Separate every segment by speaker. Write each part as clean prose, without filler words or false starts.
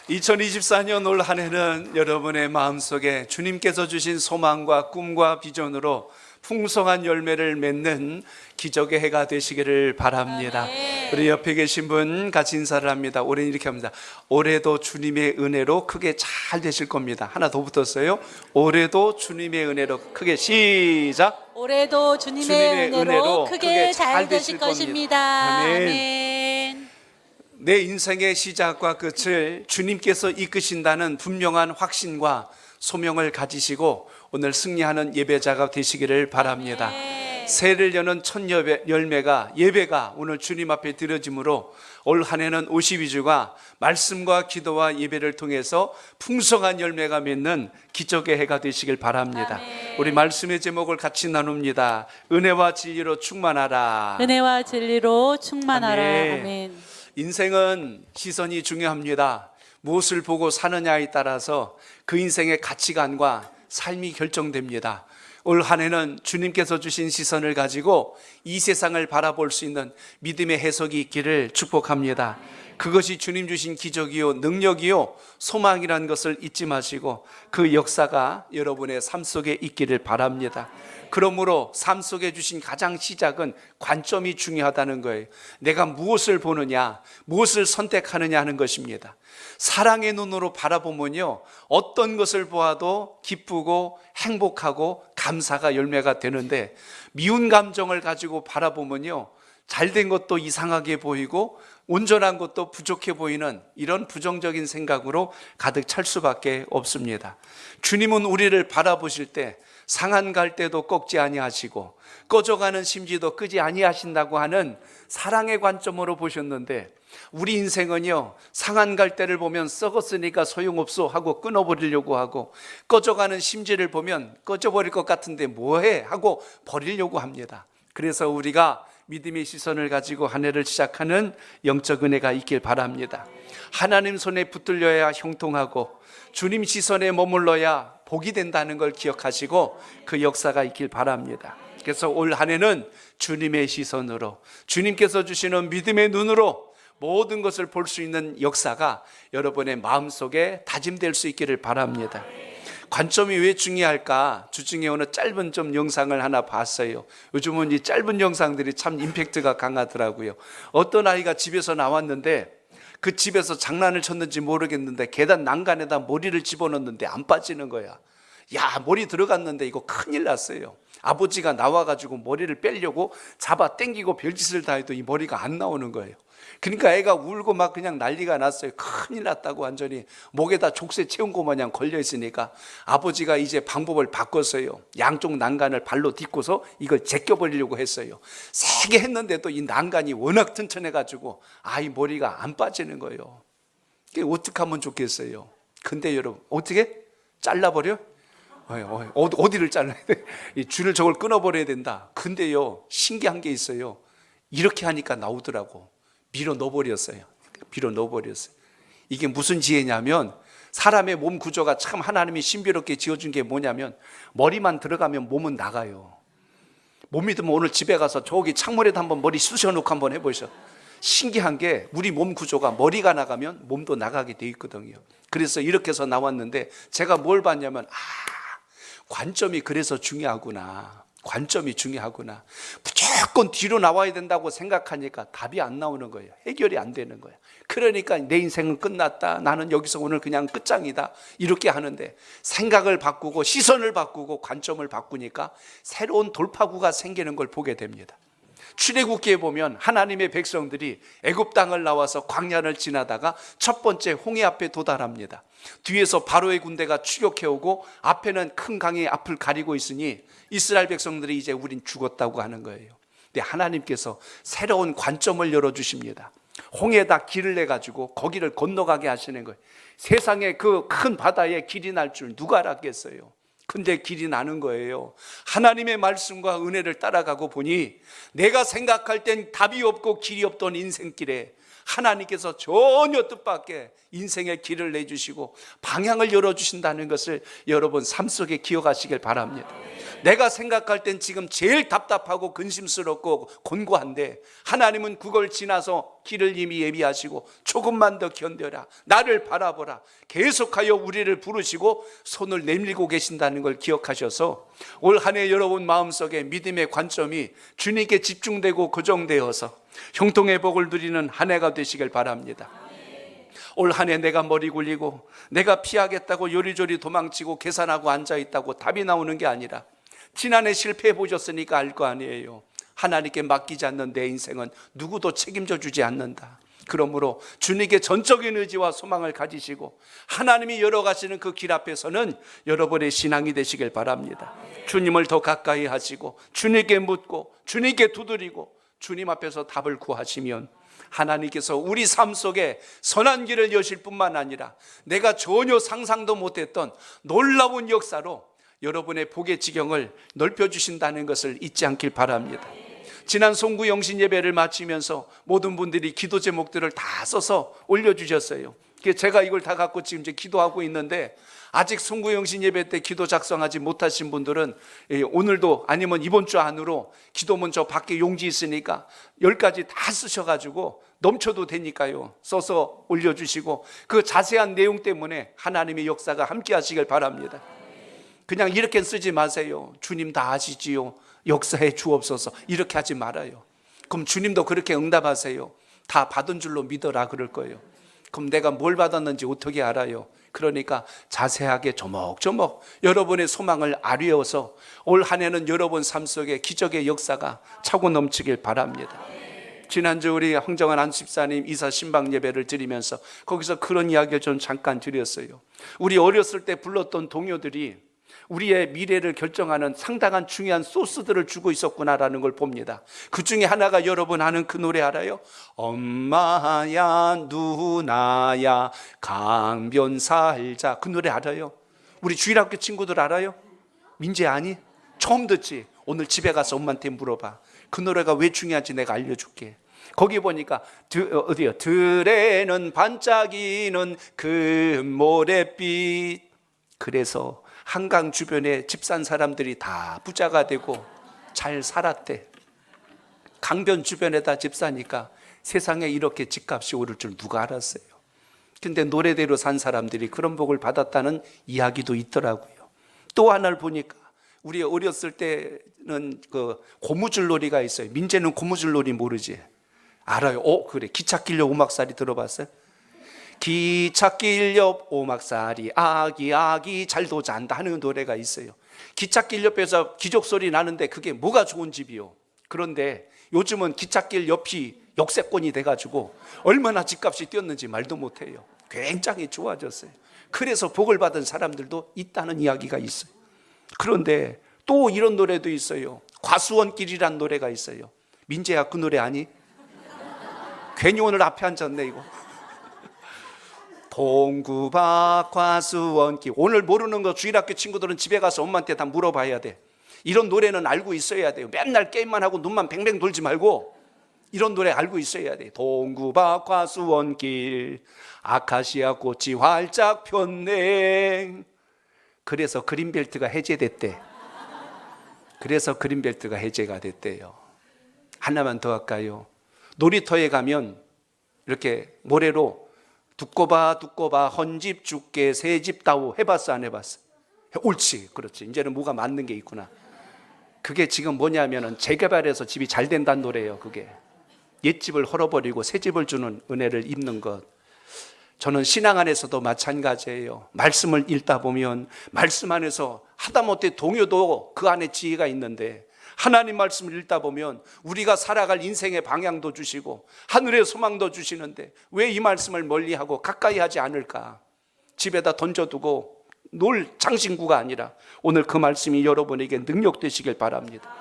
Speaker 1: 2024년 올 한 해는 여러분의 마음속에 주님께서 주신 소망과 꿈과 비전으로 풍성한 열매를 맺는 기적의 해가 되시기를 바랍니다. 우리 옆에 계신 분 같이 인사를 합니다. 올해는 이렇게 합니다. 올해도 주님의 은혜로 크게 잘 되실 겁니다. 하나 더 붙었어요. 올해도 주님의 은혜로 크게, 시작.
Speaker 2: 올해도 주님의 은혜로 크게 잘 되실 것입니다. 아멘.
Speaker 1: 내 인생의 시작과 끝을 주님께서 이끄신다는 분명한 확신과 소명을 가지시고 오늘 승리하는 예배자가 되시기를 바랍니다. 새해를 여는 첫 예배가 오늘 주님 앞에 드려짐으로 올 한 해는 52주가 말씀과 기도와 예배를 통해서 풍성한 열매가 맺는 기적의 해가 되시길 바랍니다. 우리 말씀의 제목을 같이 나눕니다. 은혜와 진리로 충만하라.
Speaker 2: 은혜와 진리로 충만하라.
Speaker 1: 아멘.
Speaker 2: 아멘.
Speaker 1: 인생은 시선이 중요합니다. 무엇을 보고 사느냐에 따라서 그 인생의 가치관과 삶이 결정됩니다. 올 한 해는 주님께서 주신 시선을 가지고 이 세상을 바라볼 수 있는 믿음의 해석이 있기를 축복합니다. 그것이 주님 주신 기적이요 능력이요 소망이라는 것을 잊지 마시고 그 역사가 여러분의 삶 속에 있기를 바랍니다. 그러므로 삶 속에 주신 가장 시작은 관점이 중요하다는 거예요. 내가 무엇을 보느냐, 무엇을 선택하느냐 하는 것입니다. 사랑의 눈으로 바라보면요, 어떤 것을 보아도 기쁘고 행복하고 감사가 열매가 되는데, 미운 감정을 가지고 바라보면요, 잘된 것도 이상하게 보이고 온전한 것도 부족해 보이는 이런 부정적인 생각으로 가득 찰 수밖에 없습니다. 주님은 우리를 바라보실 때 상한 갈대도 꺾지 아니하시고 꺼져가는 심지도 끄지 아니하신다고 하는 사랑의 관점으로 보셨는데, 우리 인생은요, 상한 갈대를 보면 썩었으니까 소용없어 하고 끊어버리려고 하고, 꺼져가는 심지를 보면 꺼져버릴 것 같은데 뭐해 하고 버리려고 합니다. 그래서 우리가 믿음의 시선을 가지고 한 해를 시작하는 영적 은혜가 있길 바랍니다. 하나님 손에 붙들려야 형통하고 주님 시선에 머물러야 복이 된다는 걸 기억하시고 그 역사가 있길 바랍니다. 그래서 올 한 해는 주님의 시선으로, 주님께서 주시는 믿음의 눈으로 모든 것을 볼 수 있는 역사가 여러분의 마음속에 다짐될 수 있기를 바랍니다. 관점이 왜 중요할까? 주중에 오늘 짧은 좀 영상을 하나 봤어요. 요즘은 이 짧은 영상들이 참 임팩트가 강하더라고요. 어떤 아이가 집에서 나왔는데 그 집에서 장난을 쳤는지 모르겠는데 계단 난간에다 머리를 집어넣는데 안 빠지는 거야. 야, 머리 들어갔는데 이거 큰일 났어요. 아버지가 나와가지고 머리를 빼려고 잡아 당기고 별짓을 다 해도 이 머리가 안 나오는 거예요. 그러니까 애가 울고 막 그냥 난리가 났어요. 큰일 났다고 완전히 목에다 족쇄 채운 것 마냥 걸려 있으니까 아버지가 이제 방법을 바꿨어요. 양쪽 난간을 발로 딛고서 이걸 제껴버리려고 했어요. 세게 했는데도 이 난간이 워낙 튼튼해가지고 이 머리가 안 빠지는 거예요. 이게 어떻게 하면 좋겠어요? 근데 여러분, 어떻게? 잘라버려? 어디를 잘라야 돼? 이 줄을 저걸 끊어버려야 된다. 근데요, 신기한 게 있어요. 이렇게 하니까 나오더라고. 밀어 넣어버렸어요. 이게 무슨 지혜냐면, 사람의 몸 구조가 참 하나님이 신비롭게 지어준 게 뭐냐면, 머리만 들어가면 몸은 나가요. 못 믿으면 오늘 집에 가서 저기 창문에다 한번 머리 쑤셔놓고 한번 해보셔. 신기한 게 우리 몸 구조가 머리가 나가면 몸도 나가게 돼 있거든요. 그래서 이렇게 해서 나왔는데 제가 뭘 봤냐면, 관점이 그래서 중요하구나. 무조건 뒤로 나와야 된다고 생각하니까 답이 안 나오는 거예요. 해결이 안 되는 거예요. 그러니까 내 인생은 끝났다, 나는 여기서 오늘 그냥 끝장이다, 이렇게 하는데, 생각을 바꾸고 시선을 바꾸고 관점을 바꾸니까 새로운 돌파구가 생기는 걸 보게 됩니다. 출애굽기에 보면 하나님의 백성들이 애굽 땅을 나와서 광야를 지나다가 첫 번째 홍해 앞에 도달합니다. 뒤에서 바로의 군대가 추격해오고 앞에는 큰 강이 앞을 가리고 있으니 이스라엘 백성들이 이제 우린 죽었다고 하는 거예요. 근데 하나님께서 새로운 관점을 열어주십니다. 홍해에다 길을 내가지고 거기를 건너가게 하시는 거예요. 세상에 그 큰 바다에 길이 날 줄 누가 알았겠어요? 근데 길이 나는 거예요. 하나님의 말씀과 은혜를 따라가고 보니 내가 생각할 땐 답이 없고 길이 없던 인생길에 하나님께서 전혀 뜻밖의 인생의 길을 내주시고 방향을 열어주신다는 것을 여러분 삶 속에 기억하시길 바랍니다. 내가 생각할 땐 지금 제일 답답하고 근심스럽고 곤고한데 하나님은 그걸 지나서 길을 이미 예비하시고 조금만 더 견뎌라, 나를 바라보라, 계속하여 우리를 부르시고 손을 내밀고 계신다는 걸 기억하셔서 올 한 해 여러분 마음속에 믿음의 관점이 주님께 집중되고 고정되어서 형통의 복을 누리는 한 해가 되시길 바랍니다. 올 한 해 내가 머리 굴리고 내가 피하겠다고 요리조리 도망치고 계산하고 앉아있다고 답이 나오는 게 아니라 지난해 실패해 보셨으니까 알 거 아니에요. 하나님께 맡기지 않는 내 인생은 누구도 책임져 주지 않는다. 그러므로 주님께 전적인 의지와 소망을 가지시고 하나님이 열어가시는 그 길 앞에서는 여러분의 신앙이 되시길 바랍니다. 주님을 더 가까이 하시고 주님께 묻고 주님께 두드리고 주님 앞에서 답을 구하시면 하나님께서 우리 삶 속에 선한 길을 여실 뿐만 아니라 내가 전혀 상상도 못했던 놀라운 역사로 여러분의 복의 지경을 넓혀주신다는 것을 잊지 않길 바랍니다. 지난 송구영신 예배를 마치면서 모든 분들이 기도 제목들을 다 써서 올려주셨어요. 제가 이걸 다 갖고 지금 이제 기도하고 있는데 아직 송구영신 예배 때 기도 작성하지 못하신 분들은 오늘도 아니면 이번 주 안으로 기도문 저 밖에 용지 있으니까 10가지 다 쓰셔가지고 넘쳐도 되니까요 써서 올려주시고 그 자세한 내용 때문에 하나님의 역사가 함께 하시길 바랍니다. 그냥 이렇게 쓰지 마세요. 주님 다 아시지요, 역사해 주옵소서, 이렇게 하지 말아요. 그럼 주님도 그렇게 응답하세요. 다 받은 줄로 믿어라 그럴 거예요. 그럼 내가 뭘 받았는지 어떻게 알아요? 그러니까 자세하게 조목조목 여러분의 소망을 아뢰어서 올 한 해는 여러분 삶 속에 기적의 역사가 차고 넘치길 바랍니다. 지난주 우리 황정환 안수집사님 이사 신방 예배를 드리면서 거기서 그런 이야기를 좀 잠깐 드렸어요. 우리 어렸을 때 불렀던 동요들이 우리의 미래를 결정하는 상당한 중요한 소스들을 주고 있었구나라는 걸 봅니다. 그 중에 하나가 여러분 아는 그 노래 알아요? 엄마야 누나야 강변 살자, 그 노래 알아요? 우리 주일학교 친구들 알아요? 민재 아니? 처음 듣지? 오늘 집에 가서 엄마한테 물어봐. 그 노래가 왜 중요한지 내가 알려줄게. 거기 보니까 어디요? 들에는 반짝이는 그 모래빛. 그래서 한강 주변에 집 산 사람들이 다 부자가 되고 잘 살았대. 강변 주변에다 집 사니까 세상에 이렇게 집값이 오를 줄 누가 알았어요. 근데 노래대로 산 사람들이 그런 복을 받았다는 이야기도 있더라고요. 또 하나를 보니까 우리 어렸을 때는 그 고무줄 놀이가 있어요. 민재는 고무줄 놀이 모르지? 알아요. 그래, 기찻길 옆 오막살이 들어봤어요? 기찻길 옆 오막살이 아기 아기 잘도 잔다 하는 노래가 있어요. 기찻길 옆에서 기적 소리 나는데 그게 뭐가 좋은 집이요. 그런데 요즘은 기찻길 옆이 역세권이 돼가지고 얼마나 집값이 뛰었는지 말도 못해요. 굉장히 좋아졌어요. 그래서 복을 받은 사람들도 있다는 이야기가 있어요. 그런데 또 이런 노래도 있어요. 과수원길이란 노래가 있어요. 민재야 그 노래 아니? 괜히 오늘 앞에 앉았네 이거. 동구밭 과수원길. 오늘 모르는 거 주일학교 친구들은 집에 가서 엄마한테 다 물어봐야 돼. 이런 노래는 알고 있어야 돼요. 맨날 게임만 하고 눈만 뱅뱅 돌지 말고 이런 노래 알고 있어야 돼. 동구밭 과수원길 아카시아 꽃이 활짝 폈네. 그래서 그린벨트가 해제됐대. 그래서 그린벨트가 해제가 됐대요. 하나만 더 할까요? 놀이터에 가면 이렇게 모래로 두꺼봐 두꺼봐 헌집 죽게 새집 다오 해봤어 안 해봤어? 옳지, 그렇지. 이제는 뭐가 맞는 게 있구나. 그게 지금 뭐냐면은 재개발해서 집이 잘 된다는 노래예요. 그게 옛집을 헐어버리고 새집을 주는 은혜를 입는 것. 저는 신앙 안에서도 마찬가지예요. 말씀을 읽다 보면 말씀 안에서 하다못해 동요도 그 안에 지혜가 있는데 하나님 말씀을 읽다 보면 우리가 살아갈 인생의 방향도 주시고 하늘의 소망도 주시는데 왜 이 말씀을 멀리하고 가까이 하지 않을까? 집에다 던져두고 놀 장신구가 아니라 오늘 그 말씀이 여러분에게 능력 되시길 바랍니다.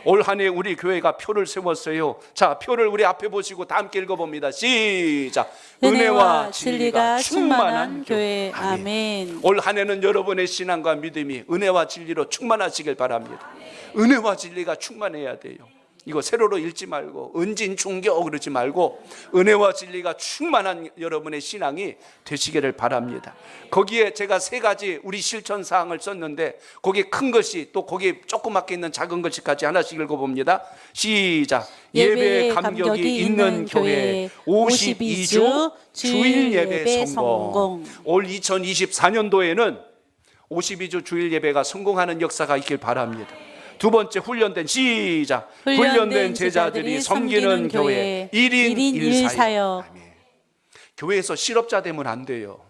Speaker 1: 올 한 해 우리 교회가 표를 세웠어요. 자, 표를 우리 앞에 보시고 다 함께 읽어봅니다. 시작.
Speaker 2: 은혜와 진리가 충만한 교회. 아멘.
Speaker 1: 올 한 해는 여러분의 신앙과 믿음이 은혜와 진리로 충만하시길 바랍니다. 은혜와 진리가 충만해야 돼요. 이거 세로로 읽지 말고 은진 충격 그러지 말고 은혜와 진리가 충만한 여러분의 신앙이 되시기를 바랍니다. 거기에 제가 3가지 우리 실천 사항을 썼는데 거기에 큰 것이 또 거기에 조그맣게 있는 작은 것까지 하나씩 읽어봅니다. 시작. 예배에 감격이 있는 교회 52주 주일 예배 성공. 올 2024년도에는 52주 주일 예배가 성공하는 역사가 있길 바랍니다. 2번째, 훈련된 시작. 훈련된 제자들이 섬기는 교회 1인 1사역. 교회에서 실업자 되면 안 돼요.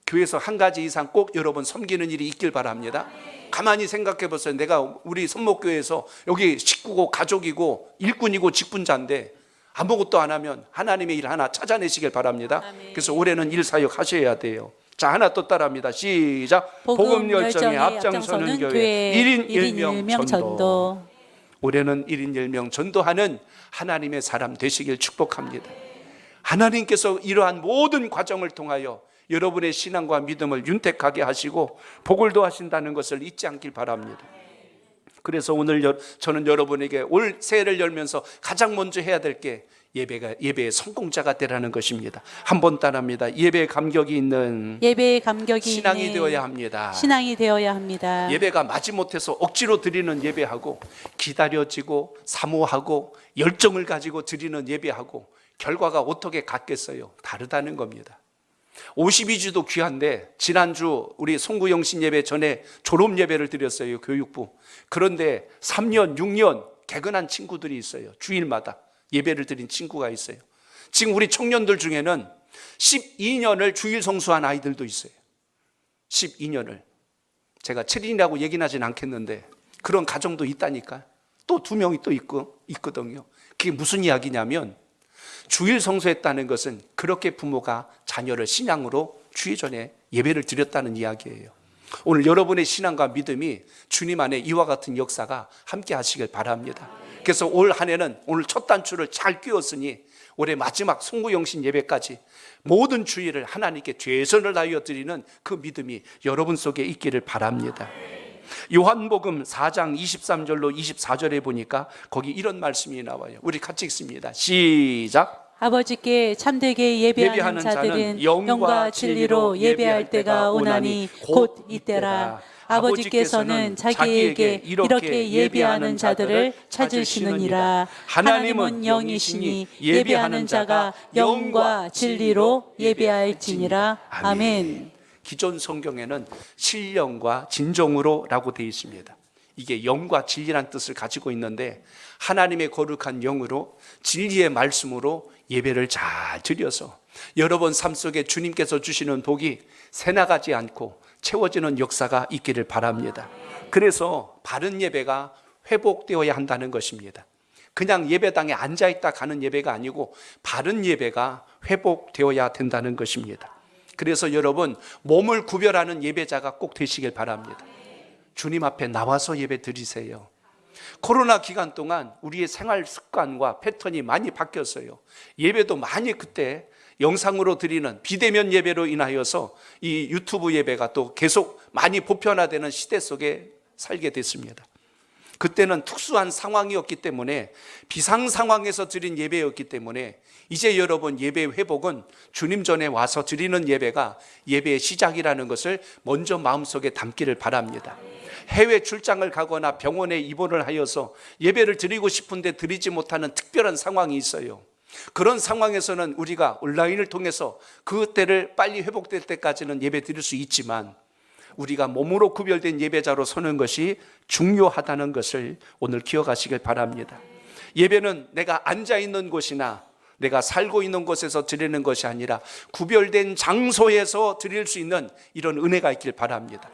Speaker 1: 교회에서 한 가지 이상 꼭 여러분 섬기는 일이 있길 바랍니다. 가만히 생각해 보세요. 내가 우리 선목교회에서 여기 식구고 가족이고 일꾼이고 직분자인데 아무것도 안 하면 하나님의 일 하나 찾아내시길 바랍니다. 그래서 올해는 일사역 하셔야 돼요. 자, 하나 또 따라합니다. 시작. 복음 열정에 앞장서는 교회 1인 1명 전도. 올해는 1인 1명 전도하는 하나님의 사람 되시길 축복합니다. 하나님께서 이러한 모든 과정을 통하여 여러분의 신앙과 믿음을 윤택하게 하시고 복을 더하신다는 것을 잊지 않길 바랍니다. 그래서 오늘 저는 여러분에게 올 새해를 열면서 가장 먼저 해야 될 게 예배의 성공자가 되라는 것입니다. 한번 따라합니다. 예배에 감격이 있는 신앙이 되어야 합니다.
Speaker 2: 신앙이 되어야 합니다.
Speaker 1: 예배가 마지못해서 억지로 드리는 예배하고 기다려지고 사모하고 열정을 가지고 드리는 예배하고 결과가 어떻게 같겠어요? 다르다는 겁니다. 52주도 귀한데 지난주 우리 송구영신 예배 전에 졸업 예배를 드렸어요. 교육부. 그런데 3년 6년 개근한 친구들이 있어요. 주일마다 예배를 드린 친구가 있어요. 지금 우리 청년들 중에는 12년을 주일 성수한 아이들도 있어요. 12년을. 제가 7인이라고 얘기는 하진 않겠는데 그런 가정도 있다니까. 또 2명이 또 있거든요. 그게 무슨 이야기냐면 주일 성수했다는 것은 그렇게 부모가 자녀를 신앙으로 주일 전에 예배를 드렸다는 이야기예요. 오늘 여러분의 신앙과 믿음이 주님 안에 이와 같은 역사가 함께 하시길 바랍니다. 그래서 올 한 해는 오늘 첫 단추를 잘 끼웠으니 올해 마지막 송구영신 예배까지 모든 주일을 하나님께 최선을 다하여 드리는 그 믿음이 여러분 속에 있기를 바랍니다. 요한복음 4장 23절로 24절에 보니까 거기 이런 말씀이 나와요. 우리 같이 읽습니다. 시작.
Speaker 2: 아버지께 참되게 예배하는 자들은 영과 진리로 예배할 때가 오나니 곧 이때라. 아버지께서는 자기에게 이렇게 예배하는 자들을 찾으시느니라. 하나님은 영이시니 예배하는 자가 영과 진리로 예배할지니라. 아멘.
Speaker 1: 기존 성경에는 신령과 진정으로 라고 되어 있습니다. 이게 영과 진리란 뜻을 가지고 있는데 하나님의 거룩한 영으로 진리의 말씀으로 예배를 잘 드려서 여러분 삶 속에 주님께서 주시는 복이 새나가지 않고 채워지는 역사가 있기를 바랍니다. 그래서 바른 예배가 회복되어야 한다는 것입니다. 그냥 예배당에 앉아있다 가는 예배가 아니고 바른 예배가 회복되어야 된다는 것입니다. 그래서 여러분 몸을 구별하는 예배자가 꼭 되시길 바랍니다. 주님 앞에 나와서 예배 드리세요. 코로나 기간 동안 우리의 생활 습관과 패턴이 많이 바뀌었어요. 예배도 많이 그때 영상으로 드리는 비대면 예배로 인하여서 이 유튜브 예배가 또 계속 많이 보편화되는 시대 속에 살게 됐습니다. 그때는 특수한 상황이었기 때문에 비상 상황에서 드린 예배였기 때문에 이제 여러분 예배 회복은 주님 전에 와서 드리는 예배가 예배의 시작이라는 것을 먼저 마음속에 담기를 바랍니다. 해외 출장을 가거나 병원에 입원을 하여서 예배를 드리고 싶은데 드리지 못하는 특별한 상황이 있어요. 그런 상황에서는 우리가 온라인을 통해서 그때를 빨리 회복될 때까지는 예배 드릴 수 있지만 우리가 몸으로 구별된 예배자로 서는 것이 중요하다는 것을 오늘 기억하시길 바랍니다. 예배는 내가 앉아있는 곳이나 내가 살고 있는 곳에서 드리는 것이 아니라 구별된 장소에서 드릴 수 있는 이런 은혜가 있길 바랍니다.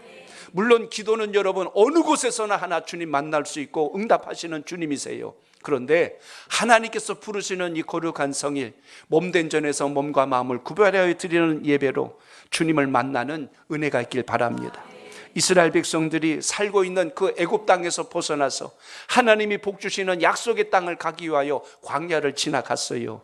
Speaker 1: 물론 기도는 여러분 어느 곳에서나 하나 주님 만날 수 있고 응답하시는 주님이세요. 그런데 하나님께서 부르시는 이 거룩한 성일, 몸된 전에서 몸과 마음을 구별하여 드리는 예배로 주님을 만나는 은혜가 있길 바랍니다. 이스라엘 백성들이 살고 있는 그 애굽 땅에서 벗어나서 하나님이 복 주시는 약속의 땅을 가기 위하여 광야를 지나갔어요.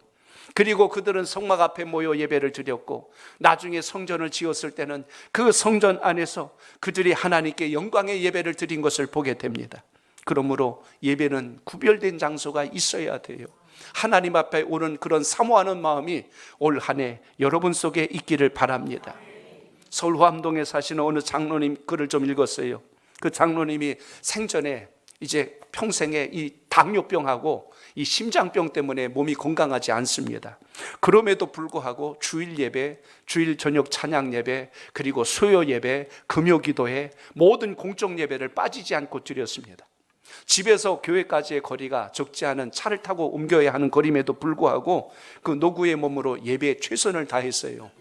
Speaker 1: 그리고 그들은 성막 앞에 모여 예배를 드렸고 나중에 성전을 지었을 때는 그 성전 안에서 그들이 하나님께 영광의 예배를 드린 것을 보게 됩니다. 그러므로 예배는 구별된 장소가 있어야 돼요. 하나님 앞에 오는 그런 사모하는 마음이 올 한 해 여러분 속에 있기를 바랍니다. 서울 화암동에 사시는 어느 장로님 글을 좀 읽었어요. 그 장로님이 생전에 이제 평생에 이 당뇨병하고 이 심장병 때문에 몸이 건강하지 않습니다. 그럼에도 불구하고 주일 예배, 주일 저녁 찬양 예배, 그리고 수요 예배, 금요 기도회, 모든 공적 예배를 빠지지 않고 드렸습니다. 집에서 교회까지의 거리가 적지 않은 차를 타고 옮겨야 하는 거림에도 불구하고 그 노구의 몸으로 예배에 최선을 다했어요.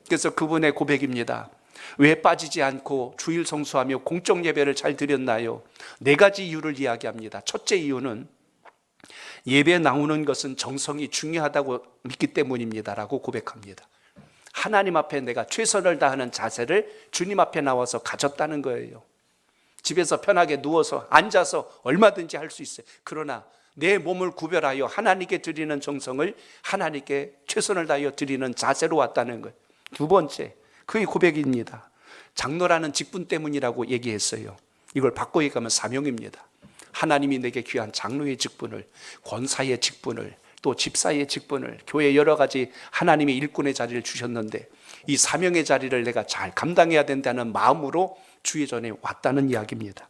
Speaker 1: 그래서 그분의 고백입니다. 왜 빠지지 않고 주일 성수하며 공적 예배를 잘 드렸나요? 4가지 이유를 이야기합니다. 첫째 이유는 예배 나오는 것은 정성이 중요하다고 믿기 때문입니다 라고 고백합니다. 하나님 앞에 내가 최선을 다하는 자세를 주님 앞에 나와서 가졌다는 거예요. 집에서 편하게 누워서 앉아서 얼마든지 할 수 있어요. 그러나 내 몸을 구별하여 하나님께 드리는 정성을 하나님께 최선을 다하여 드리는 자세로 왔다는 거예요. 두 번째, 그의 고백입니다. 장로라는 직분 때문이라고 얘기했어요. 이걸 바꿔 얘기하면 사명입니다. 하나님이 내게 귀한 장로의 직분을, 권사의 직분을, 또 집사의 직분을, 교회 여러 가지 하나님의 일꾼의 자리를 주셨는데 이 사명의 자리를 내가 잘 감당해야 된다는 마음으로 주의 전에 왔다는 이야기입니다.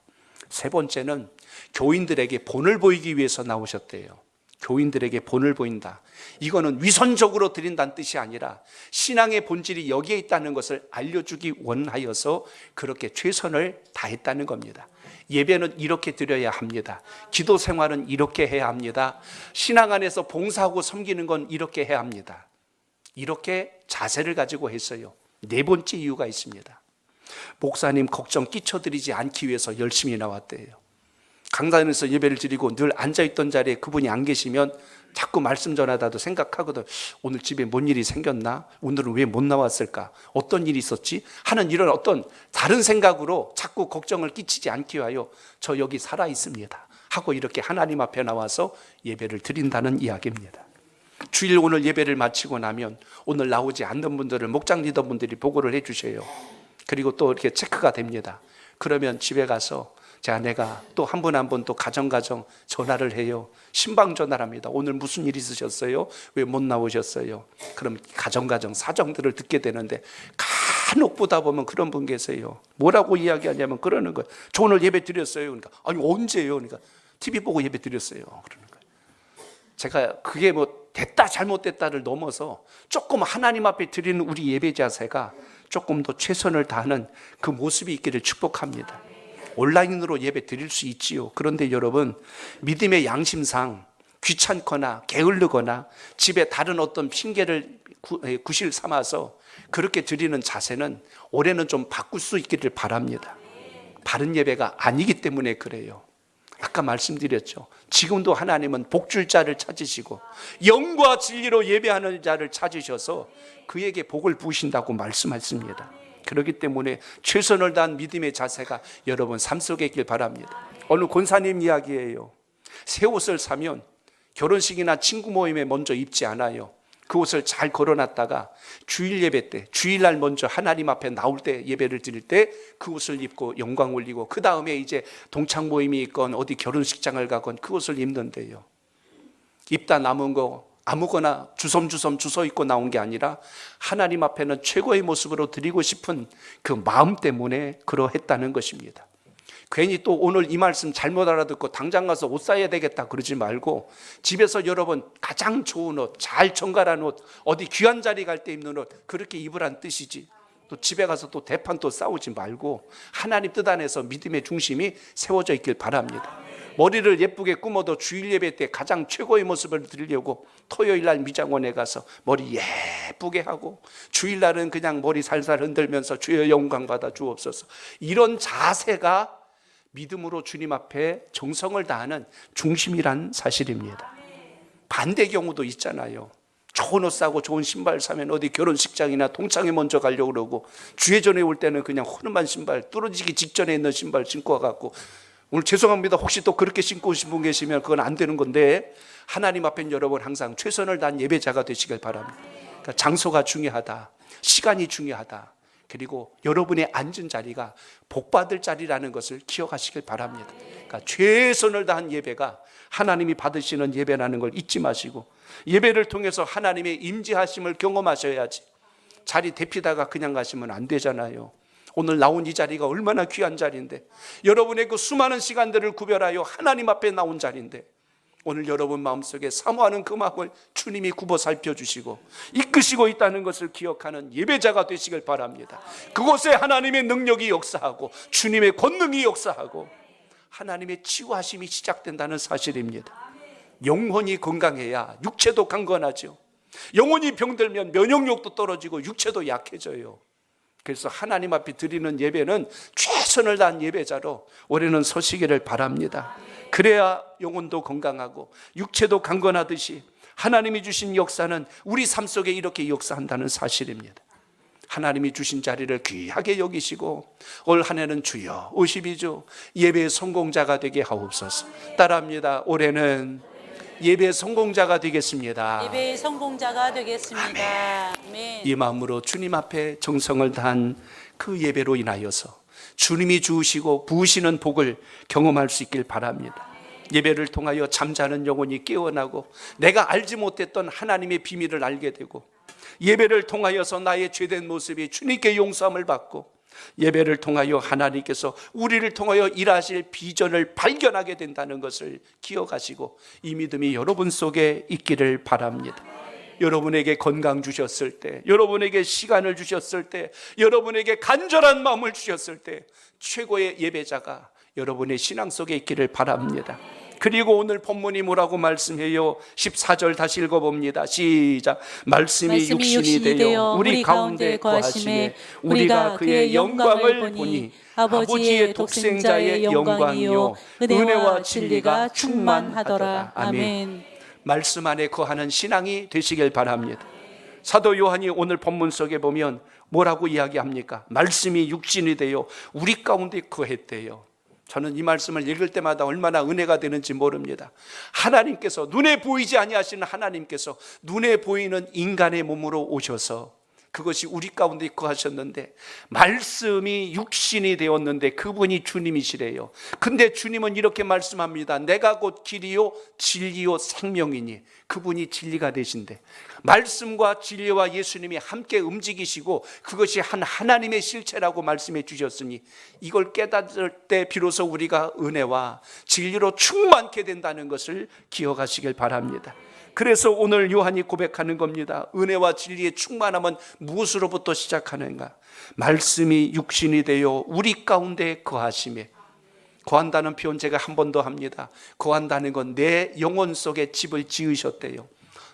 Speaker 1: 세 번째는 교인들에게 본을 보이기 위해서 나오셨대요. 교인들에게 본을 보인다. 이거는 위선적으로 드린다는 뜻이 아니라 신앙의 본질이 여기에 있다는 것을 알려주기 원하여서 그렇게 최선을 다했다는 겁니다. 예배는 이렇게 드려야 합니다. 기도 생활은 이렇게 해야 합니다. 신앙 안에서 봉사하고 섬기는 건 이렇게 해야 합니다. 이렇게 자세를 가지고 했어요. 4번째 이유가 있습니다. 목사님 걱정 끼쳐드리지 않기 위해서 열심히 나왔대요. 강단에서 예배를 드리고 늘 앉아있던 자리에 그분이 안 계시면 자꾸 말씀 전하다도 생각하거든. 오늘 집에 뭔 일이 생겼나? 오늘은 왜 못 나왔을까? 어떤 일이 있었지? 하는 이런 어떤 다른 생각으로 자꾸 걱정을 끼치지 않기 위하여 저 여기 살아 있습니다 하고 이렇게 하나님 앞에 나와서 예배를 드린다는 이야기입니다. 주일 오늘 예배를 마치고 나면 오늘 나오지 않는 분들을 목장 리더분들이 보고를 해 주셔요. 그리고 또 이렇게 체크가 됩니다. 그러면 집에 가서 제 아내가 또 한 분 한 분 또 가정 전화를 해요. 신방 전화를 합니다. 오늘 무슨 일 있으셨어요? 왜 못 나오셨어요? 그럼 가정 사정들을 듣게 되는데 간혹 보다 보면 그런 분 계세요. 뭐라고 이야기하냐면 그러는 거예요. 저 오늘 예배 드렸어요. 그러니까 아니 언제요? 그러니까 TV 보고 예배 드렸어요. 그러는 거예요. 제가 그게 뭐 됐다 잘못됐다를 넘어서 조금 하나님 앞에 드리는 우리 예배 자세가 조금 더 최선을 다하는 그 모습이 있기를 축복합니다. 온라인으로 예배 드릴 수 있지요. 그런데 여러분, 믿음의 양심상 귀찮거나 게을르거나 집에 다른 어떤 핑계를 구실 삼아서 그렇게 드리는 자세는 올해는 좀 바꿀 수 있기를 바랍니다. 바른 예배가 아니기 때문에 그래요. 아까 말씀드렸죠. 지금도 하나님은 복줄 자를 찾으시고 영과 진리로 예배하는 자를 찾으셔서 그에게 복을 부으신다고 말씀하십니다. 그렇기 때문에 최선을 다한 믿음의 자세가 여러분 삶 속에 있길 바랍니다. 어느 권사님 이야기예요. 새 옷을 사면 결혼식이나 친구 모임에 먼저 입지 않아요. 그 옷을 잘 걸어놨다가 주일 예배 때, 주일날 먼저 하나님 앞에 나올 때 예배를 드릴 때 그 옷을 입고 영광 올리고 그 다음에 이제 동창 모임이 있건 어디 결혼식장을 가건 그 옷을 입는데요. 입다 남은 거 아무거나 주섬주섬 주워 입고 나온 게 아니라 하나님 앞에는 최고의 모습으로 드리고 싶은 그 마음 때문에 그러했다는 것입니다. 괜히 또 오늘 이 말씀 잘못 알아듣고 당장 가서 옷 사야 되겠다 그러지 말고 집에서 여러분 가장 좋은 옷, 잘 정갈한 옷, 어디 귀한 자리 갈 때 입는 옷 그렇게 입으란 뜻이지. 또 집에 가서 또 대판 또 싸우지 말고 하나님 뜻 안에서 믿음의 중심이 세워져 있길 바랍니다. 머리를 예쁘게 꾸며도 주일 예배 때 가장 최고의 모습을 드리려고 토요일날 미장원에 가서 머리 예쁘게 하고 주일날은 그냥 머리 살살 흔들면서 주여 영광 받아 주옵소서, 이런 자세가 믿음으로 주님 앞에 정성을 다하는 중심이란 사실입니다. 반대 경우도 있잖아요. 좋은 옷 사고 좋은 신발 사면 어디 결혼식장이나 동창회 먼저 가려고 그러고 주회전에 올 때는 그냥 허름한 신발, 뚫어지기 직전에 있는 신발 신고 와갖고, 오늘 죄송합니다. 혹시 또 그렇게 신고 오신 분 계시면 그건 안 되는 건데 하나님 앞엔 여러분 항상 최선을 다한 예배자가 되시길 바랍니다. 그러니까 장소가 중요하다, 시간이 중요하다, 그리고 여러분의 앉은 자리가 복받을 자리라는 것을 기억하시길 바랍니다. 그러니까 최선을 다한 예배가 하나님이 받으시는 예배라는 걸 잊지 마시고, 예배를 통해서 하나님의 임재하심을 경험하셔야지. 자리 대피다가 그냥 가시면 안 되잖아요. 오늘 나온 이 자리가 얼마나 귀한 자리인데, 여러분의 그 수많은 시간들을 구별하여 하나님 앞에 나온 자리인데, 오늘 여러분 마음속에 사모하는 그 마음을 주님이 굽어 살펴주시고 이끄시고 있다는 것을 기억하는 예배자가 되시길 바랍니다. 그곳에 하나님의 능력이 역사하고 주님의 권능이 역사하고 하나님의 치유하심이 시작된다는 사실입니다. 영혼이 건강해야 육체도 강건하죠. 영혼이 병들면 면역력도 떨어지고 육체도 약해져요. 그래서 하나님 앞에 드리는 예배는 최선을 다한 예배자로 올해는 서시기를 바랍니다. 그래야 영혼도 건강하고 육체도 강건하듯이 하나님이 주신 역사는 우리 삶 속에 이렇게 역사한다는 사실입니다. 하나님이 주신 자리를 귀하게 여기시고 올 한 해는 주여 52주 예배의 성공자가 되게 하옵소서. 따라합니다. 올해는 예배의 성공자가 되겠습니다.
Speaker 2: 예배의 성공자가 되겠습니다. 아멘.
Speaker 1: 이 마음으로 주님 앞에 정성을 다한 그 예배로 인하여서 주님이 주시고 부으시는 복을 경험할 수 있길 바랍니다. 예배를 통하여 잠자는 영혼이 깨어나고 내가 알지 못했던 하나님의 비밀을 알게 되고, 예배를 통하여서 나의 죄된 모습이 주님께 용서함을 받고, 예배를 통하여 하나님께서 우리를 통하여 일하실 비전을 발견하게 된다는 것을 기억하시고 이 믿음이 여러분 속에 있기를 바랍니다. 여러분에게 건강 주셨을 때, 여러분에게 시간을 주셨을 때, 여러분에게 간절한 마음을 주셨을 때 최고의 예배자가 여러분의 신앙 속에 있기를 바랍니다. 그리고 오늘 본문이 뭐라고 말씀해요? 14절 다시 읽어봅니다. 시작. 말씀이 육신이 되어 우리 가운데 거하심에 우리가 그의 영광을 보니 아버지의 독생자의 영광이요 은혜와 진리가 충만하더라. 아멘. 말씀 안에 거하는 신앙이 되시길 바랍니다. 사도 요한이 오늘 본문 속에 보면 뭐라고 이야기합니까? 말씀이 육신이 되어 우리 가운데 거했대요. 저는 이 말씀을 읽을 때마다 얼마나 은혜가 되는지 모릅니다. 하나님께서, 눈에 보이지 아니하시는 하나님께서 눈에 보이는 인간의 몸으로 오셔서 그것이 우리 가운데 거하셨는데, 말씀이 육신이 되었는데 그분이 주님이시래요. 근데 주님은 이렇게 말씀합니다. 내가 곧 길이요 진리요 생명이니. 그분이 진리가 되신데 말씀과 진리와 예수님이 함께 움직이시고 그것이 한 하나님의 실체라고 말씀해 주셨으니 이걸 깨달을 때 비로소 우리가 은혜와 진리로 충만케 된다는 것을 기억하시길 바랍니다. 그래서 오늘 요한이 고백하는 겁니다. 은혜와 진리의 충만함은 무엇으로부터 시작하는가? 말씀이 육신이 되어 우리 가운데 거하심에. 거한다는 표현 제가 한 번 더 합니다. 거한다는 건 내 영혼 속에 집을 지으셨대요.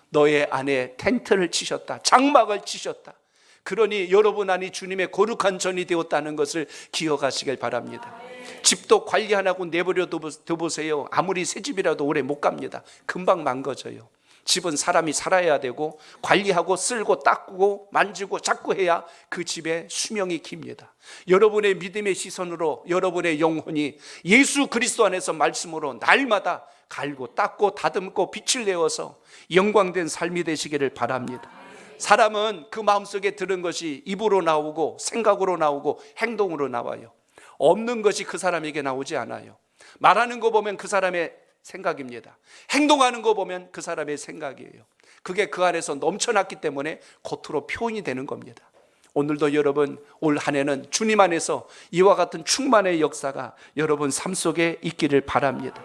Speaker 1: 너의 안에 텐트를 치셨다. 장막을 치셨다. 그러니 여러분 안이 주님의 거룩한 전이 되었다는 것을 기억하시길 바랍니다. 집도 관리 안 하고 내버려 둬보세요. 아무리 새 집이라도 오래 못 갑니다. 금방 망가져요. 집은 사람이 살아야 되고 관리하고 쓸고 닦고 만지고 자꾸 해야 그 집의 수명이 깁니다. 여러분의 믿음의 시선으로 여러분의 영혼이 예수 그리스도 안에서 말씀으로 날마다 갈고 닦고 다듬고 빛을 내어서 영광된 삶이 되시기를 바랍니다. 사람은 그 마음속에 들은 것이 입으로 나오고 생각으로 나오고 행동으로 나와요. 없는 것이 그 사람에게 나오지 않아요. 말하는 거 보면 그 사람의 생각입니다. 행동하는 거 보면 그 사람의 생각이에요. 그게 그 안에서 넘쳐났기 때문에 겉으로 표현이 되는 겁니다. 오늘도 여러분 올 한 해는 주님 안에서 이와 같은 충만의 역사가 여러분 삶 속에 있기를 바랍니다.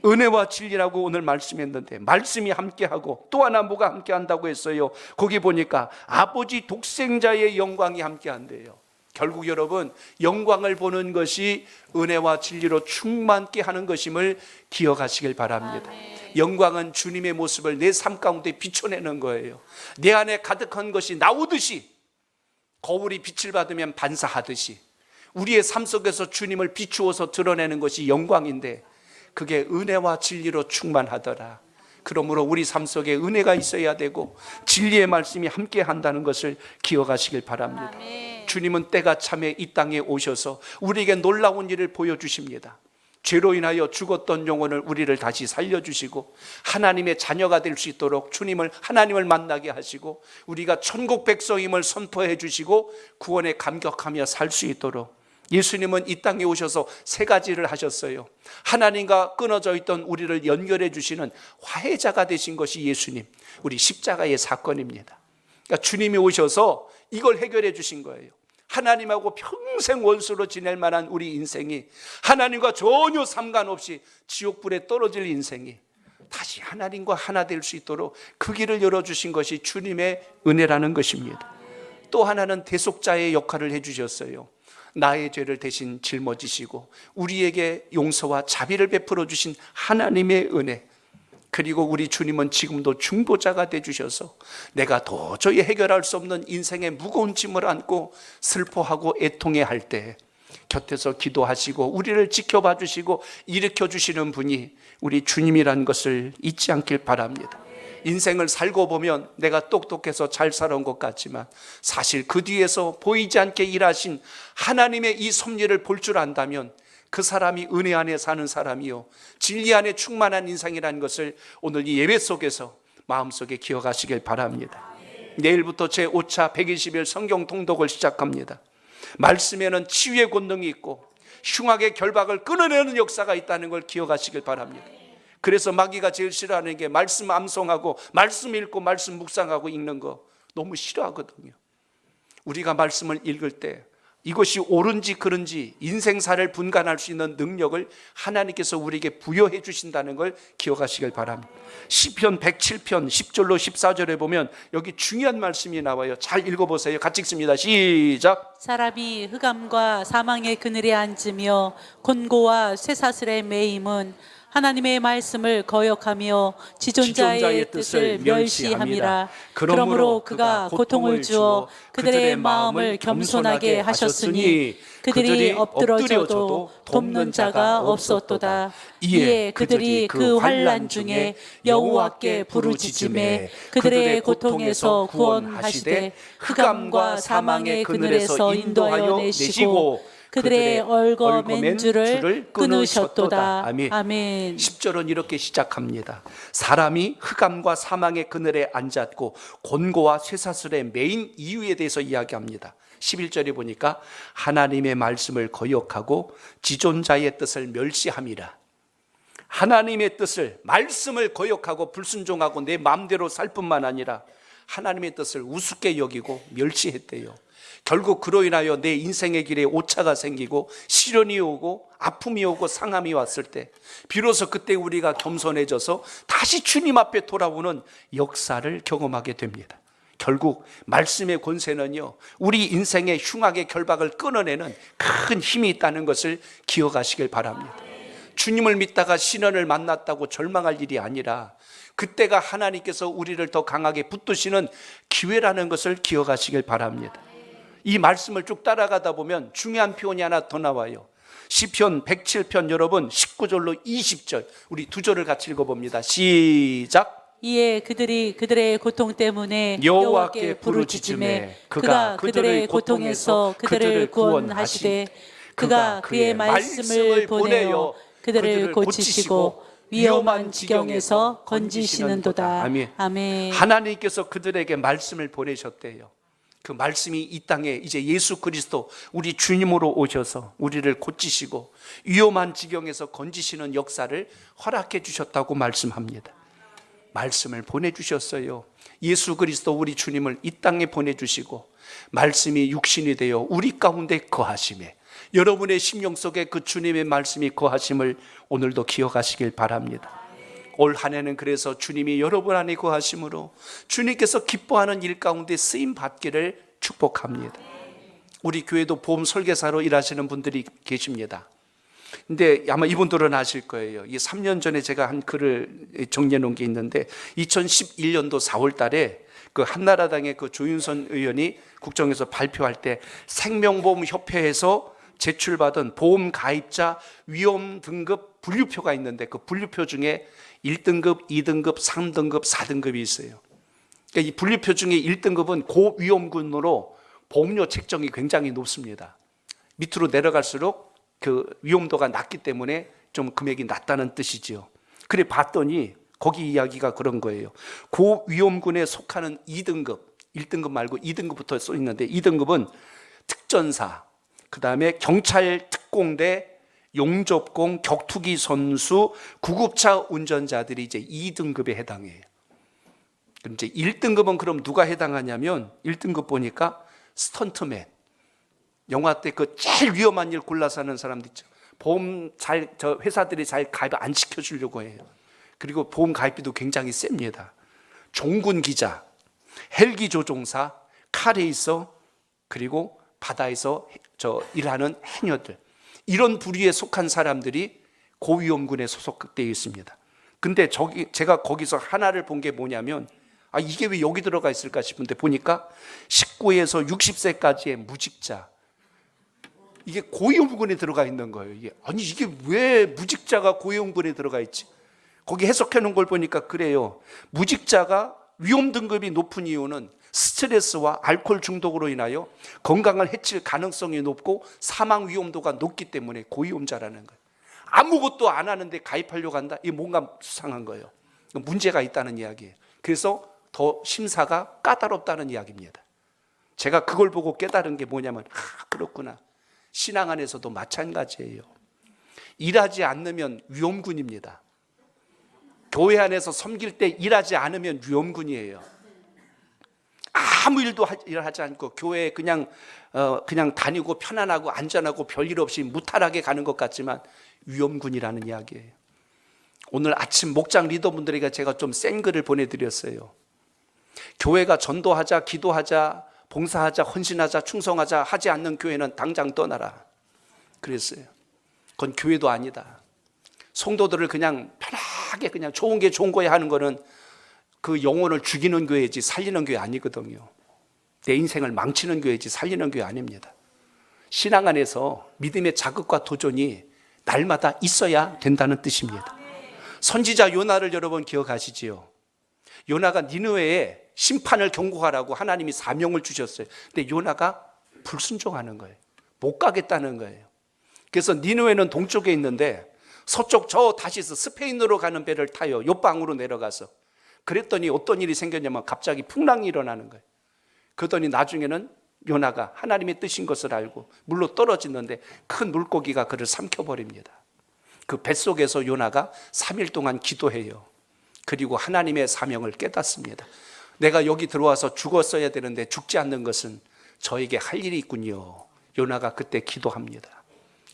Speaker 1: 은혜와 진리라고 오늘 말씀했는데 말씀이 함께하고 또 하나 뭐가 함께한다고 했어요? 거기 보니까 아버지 독생자의 영광이 함께한대요. 결국 여러분 영광을 보는 것이 은혜와 진리로 충만케 하는 것임을 기억하시길 바랍니다. 영광은 주님의 모습을 내 삶 가운데 비춰내는 거예요. 내 안에 가득한 것이 나오듯이 거울이 빛을 받으면 반사하듯이 우리의 삶 속에서 주님을 비추어서 드러내는 것이 영광인데 그게 은혜와 진리로 충만하더라. 그러므로 우리 삶 속에 은혜가 있어야 되고 진리의 말씀이 함께 한다는 것을 기억하시길 바랍니다. 주님은 때가 참에 이 땅에 오셔서 우리에게 놀라운 일을 보여주십니다. 죄로 인하여 죽었던 영혼을 우리를 다시 살려주시고 하나님의 자녀가 될 수 있도록 하나님을 만나게 하시고 우리가 천국 백성임을 선포해 주시고 구원에 감격하며 살 수 있도록 예수님은 이 땅에 오셔서 세 가지를 하셨어요. 하나님과 끊어져 있던 우리를 연결해 주시는 화해자가 되신 것이 예수님, 우리 십자가의 사건입니다. 그러니까 주님이 오셔서 이걸 해결해 주신 거예요. 하나님하고 평생 원수로 지낼 만한 우리 인생이 하나님과 전혀 상관없이 지옥불에 떨어질 인생이 다시 하나님과 하나 될 수 있도록 그 길을 열어주신 것이 주님의 은혜라는 것입니다. 또 하나는 대속자의 역할을 해주셨어요. 나의 죄를 대신 짊어지시고 우리에게 용서와 자비를 베풀어 주신 하나님의 은혜, 그리고 우리 주님은 지금도 중보자가 되주셔서 내가 도저히 해결할 수 없는 인생의 무거운 짐을 안고 슬퍼하고 애통해 할 때 곁에서 기도하시고 우리를 지켜봐 주시고 일으켜 주시는 분이 우리 주님이라는 것을 잊지 않길 바랍니다. 인생을 살고 보면 내가 똑똑해서 잘 살아온 것 같지만 사실 그 뒤에서 보이지 않게 일하신 하나님의 이 섭리를 볼 줄 안다면 그 사람이 은혜 안에 사는 사람이요 진리 안에 충만한 인생이라는 것을 오늘 이 예배 속에서 마음속에 기억하시길 바랍니다. 내일부터 제 5차 120일 성경 통독을 시작합니다. 말씀에는 치유의 권능이 있고 흉악의 결박을 끊어내는 역사가 있다는 걸 기억하시길 바랍니다. 그래서 마귀가 제일 싫어하는 게 말씀 암송하고 말씀 읽고 말씀 묵상하고 읽는 거 너무 싫어하거든요. 우리가 말씀을 읽을 때 이것이 옳은지 그른지 인생사를 분간할 수 있는 능력을 하나님께서 우리에게 부여해 주신다는 걸 기억하시길 바랍니다. 시편 107편 10절로 14절에 보면 여기 중요한 말씀이 나와요. 잘 읽어보세요. 같이 읽습니다. 시작.
Speaker 2: 사람이 흑암과 사망의 그늘에 앉으며 곤고와 쇠사슬에 매임은 하나님의 말씀을 거역하며 지존자의 뜻을 멸시함이라. 그러므로 그가 고통을 주어 그들의 마음을 겸손하게 하셨으니 그들이 엎드러져도 돕는 자가 없었도다. 이에 그들이 그 환난 중에 여호와께 부르짖음에 그들의 고통에서 구원하시되 흑암과 사망의 그늘에서 인도하여 내시고 그들의 얽어맨 줄을 끊으셨도다. 아멘.
Speaker 1: 10절은 이렇게 시작합니다. 사람이 흑암과 사망의 그늘에 앉았고 곤고와 쇠사슬에 매인 이유에 대해서 이야기합니다. 11절에 보니까 하나님의 말씀을 거역하고 지존자의 뜻을 멸시함이라. 하나님의 뜻을, 말씀을 거역하고 불순종하고 내 마음대로 살 뿐만 아니라 하나님의 뜻을 우습게 여기고 멸시했대요. 결국 그로 인하여 내 인생의 길에 오차가 생기고 시련이 오고 아픔이 오고 상함이 왔을 때 비로소 그때 우리가 겸손해져서 다시 주님 앞에 돌아오는 역사를 경험하게 됩니다. 결국 말씀의 권세는요 우리 인생의 흉악의 결박을 끊어내는 큰 힘이 있다는 것을 기억하시길 바랍니다. 주님을 믿다가 신원을 만났다고 절망할 일이 아니라 그때가 하나님께서 우리를 더 강하게 붙드시는 기회라는 것을 기억하시길 바랍니다. 이 말씀을 쭉 따라가다 보면 중요한 표현이 하나 더 나와요. 시편 107편 여러분 19절로 20절 우리 두 절을 같이 읽어봅니다. 시작.
Speaker 2: 이에 그들이 그들의 고통 때문에
Speaker 1: 여호와께 부르짖음에 그가 그들의 고통에서 그들을 구원하시되
Speaker 2: 그가 그의 말씀을 보내어 그들을 고치시고 위험한 지경에서 건지시는도다. 아멘.
Speaker 1: 하나님께서 그들에게 말씀을 보내셨대요. 그 말씀이 이 땅에 이제 예수 그리스도 우리 주님으로 오셔서 우리를 고치시고 위험한 지경에서 건지시는 역사를 허락해 주셨다고 말씀합니다. 말씀을 보내주셨어요. 예수 그리스도 우리 주님을 이 땅에 보내주시고 말씀이 육신이 되어 우리 가운데 거하심에 여러분의 심령 속에 그 주님의 말씀이 거하심을 오늘도 기억하시길 바랍니다. 올 한 해는 그래서 주님이 여러분 안에 거하심으로 주님께서 기뻐하는 일 가운데 쓰임 받기를 축복합니다. 우리 교회도 보험 설계사로 일하시는 분들이 계십니다. 근데 아마 이분들은 아실 거예요. 이 3년 전에 제가 한 글을 정리해 놓은 게 있는데 2011년도 4월 달에 그 한나라당의 그 조윤선 의원이 국정에서 발표할 때 생명보험협회에서 제출받은 보험 가입자 위험 등급 분류표가 있는데 그 분류표 중에 1등급, 2등급, 3등급, 4등급이 있어요. 그러니까 이 분류표 중에 1등급은 고위험군으로 보험료 책정이 굉장히 높습니다. 밑으로 내려갈수록 그 위험도가 낮기 때문에 좀 금액이 낮다는 뜻이지요. 그래 봤더니 거기 이야기가 그런 거예요. 고위험군에 속하는 2등급, 1등급 말고 2등급부터 써 있는데 2등급은 특전사, 그 다음에 경찰 특공대, 용접공, 격투기 선수, 구급차 운전자들이 이제 2등급에 해당해요. 그럼 이제 1등급은 그럼 누가 해당하냐면 1등급 보니까 스턴트맨. 영화 때 그 제일 위험한 일 골라서 하는 사람들 있죠. 보험 저 회사들이 잘 가입 안 시켜주려고 해요. 그리고 보험 가입비도 굉장히 셉니다. 종군 기자, 헬기 조종사, 카레이서, 그리고 바다에서 일하는 해녀들, 이런 부류에 속한 사람들이 고위험군에 소속되어 있습니다. 근데 제가 거기서 하나를 본 게 뭐냐면 이게 왜 여기 들어가 있을까 싶은데 보니까 19에서 60세까지의 무직자, 이게 고위험군에 들어가 있는 거예요. 이게 왜 무직자가 고위험군에 들어가 있지? 거기 해석해 놓은 걸 보니까 그래요. 무직자가 위험 등급이 높은 이유는 스트레스와 알코올 중독으로 인하여 건강을 해칠 가능성이 높고 사망 위험도가 높기 때문에 고위험자라는 거예요. 아무것도 안 하는데 가입하려고 한다? 이게 뭔가 수상한 거예요. 문제가 있다는 이야기예요. 그래서 더 심사가 까다롭다는 이야기입니다. 제가 그걸 보고 깨달은 게 뭐냐면 그렇구나. 신앙 안에서도 마찬가지예요. 일하지 않으면 위험군입니다. 교회 안에서 섬길 때 일하지 않으면 위험군이에요. 아무 일도 하지 않고 교회에 그냥 다니고 편안하고 안전하고 별일 없이 무탈하게 가는 것 같지만 위험군이라는 이야기예요. 오늘 아침 목장 리더분들에게 제가 좀 센 글을 보내드렸어요. 교회가 전도하자, 기도하자, 봉사하자, 헌신하자, 충성하자 하지 않는 교회는 당장 떠나라 그랬어요. 그건 교회도 아니다. 성도들을 그냥 편하게 그냥 좋은 게 좋은 거야 하는 거는 그 영혼을 죽이는 교회지 살리는 교회 아니거든요. 내 인생을 망치는 교회지 살리는 교회 아닙니다. 신앙 안에서 믿음의 자극과 도전이 날마다 있어야 된다는 뜻입니다. 선지자 요나를 여러분 기억하시지요? 요나가 니느웨에 심판을 경고하라고 하나님이 사명을 주셨어요. 근데 요나가 불순종하는 거예요. 못 가겠다는 거예요. 그래서 니느웨는 동쪽에 있는데 서쪽 저 다시스 스페인으로 가는 배를 타요. 요방으로 내려가서. 그랬더니 어떤 일이 생겼냐면 갑자기 풍랑이 일어나는 거예요. 그러더니 나중에는 요나가 하나님의 뜻인 것을 알고 물로 떨어지는데 큰 물고기가 그를 삼켜버립니다. 그 뱃속에서 요나가 3일 동안 기도해요. 그리고 하나님의 사명을 깨닫습니다. 내가 여기 들어와서 죽었어야 되는데 죽지 않는 것은 저에게 할 일이 있군요. 요나가 그때 기도합니다.